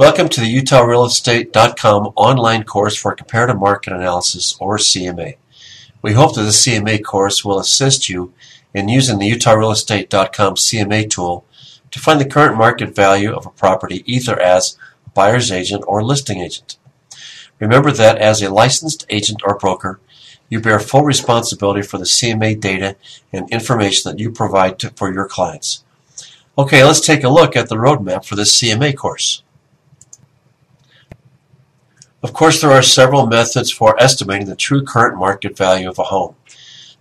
Welcome to the UtahRealEstate.com online course for comparative market analysis, or CMA. We hope that the CMA course will assist you in using the UtahRealEstate.com CMA tool to find the current market value of a property either as a buyer's agent or listing agent. Remember that as a licensed agent or broker, you bear full responsibility for the CMA data and information that you provide for your clients. Okay, let's take a look at the roadmap for this CMA course. Of course, there are several methods for estimating the true current market value of a home.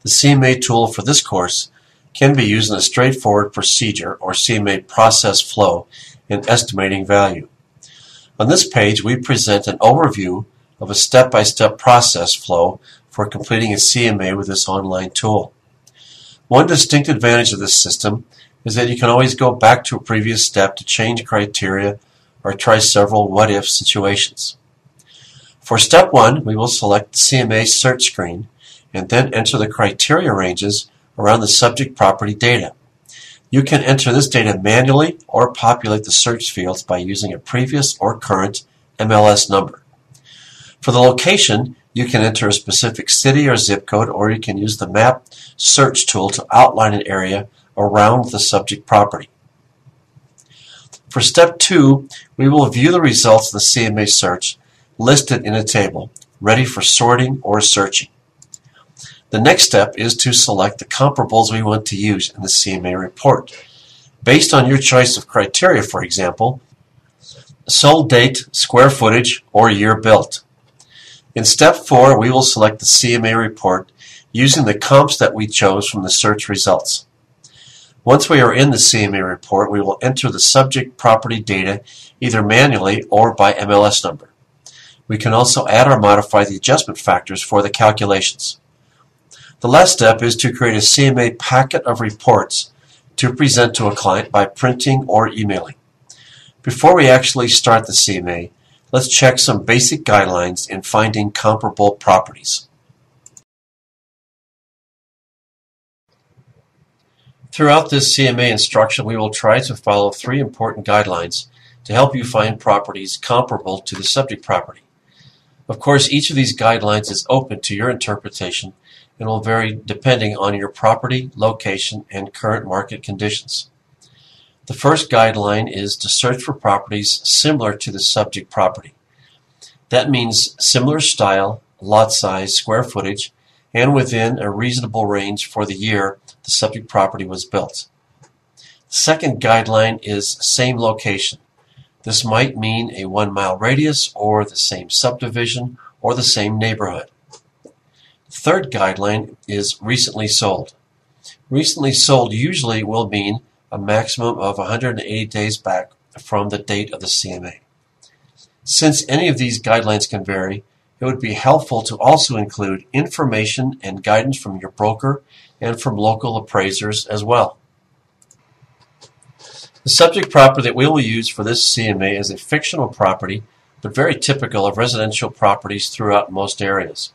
The CMA tool for this course can be used in a straightforward procedure or CMA process flow in estimating value. On this page, we present an overview of a step-by-step process flow for completing a CMA with this online tool. One distinct advantage of this system is that you can always go back to a previous step to change criteria or try several what-if situations. For step 1, we will select the CMA search screen and then enter the criteria ranges around the subject property data. You can enter this data manually or populate the search fields by using a previous or current MLS number. For the location, you can enter a specific city or zip code, or you can use the map search tool to outline an area around the subject property. For step 2, we will view the results of the CMA search listed in a table, ready for sorting or searching. The next step is to select the comparables we want to use in the CMA report. Based on your choice of criteria, for example, sold date, square footage, or year built. In step 4, we will select the CMA report using the comps that we chose from the search results. Once we are in the CMA report, we will enter the subject property data either manually or by MLS number. We can also add or modify the adjustment factors for the calculations. The last step is to create a CMA packet of reports to present to a client by printing or emailing. Before we actually start the CMA, let's check some basic guidelines in finding comparable properties. Throughout this CMA instruction, we will try to follow 3 important guidelines to help you find properties comparable to the subject property. Of course, each of these guidelines is open to your interpretation and will vary depending on your property, location, and current market conditions. The first guideline is to search for properties similar to the subject property. That means similar style, lot size, square footage, and within a reasonable range for the year the subject property was built. The second guideline is same location. This might mean a 1-mile radius or the same subdivision or the same neighborhood. The third guideline is recently sold. Recently sold usually will mean a maximum of 180 days back from the date of the CMA. Since any of these guidelines can vary, it would be helpful to also include information and guidance from your broker and from local appraisers as well. The subject property that we will use for this CMA is a fictional property, but very typical of residential properties throughout most areas.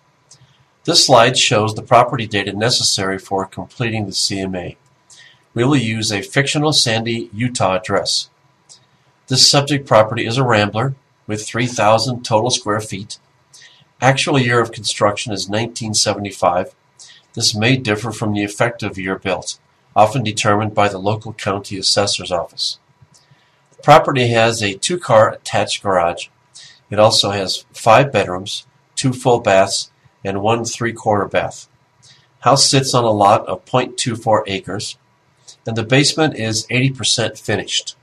This slide shows the property data necessary for completing the CMA. We will use a fictional Sandy, Utah address. This subject property is a rambler with 3,000 total square feet. Actual year of construction is 1975. This may differ from the effective year built, often determined by the local county assessor's office. The property has a 2-car attached garage. It also has 5 bedrooms, 2 full baths, and 1 3/4 bath. House sits on a lot of 0.24 acres, and the basement is 80% finished.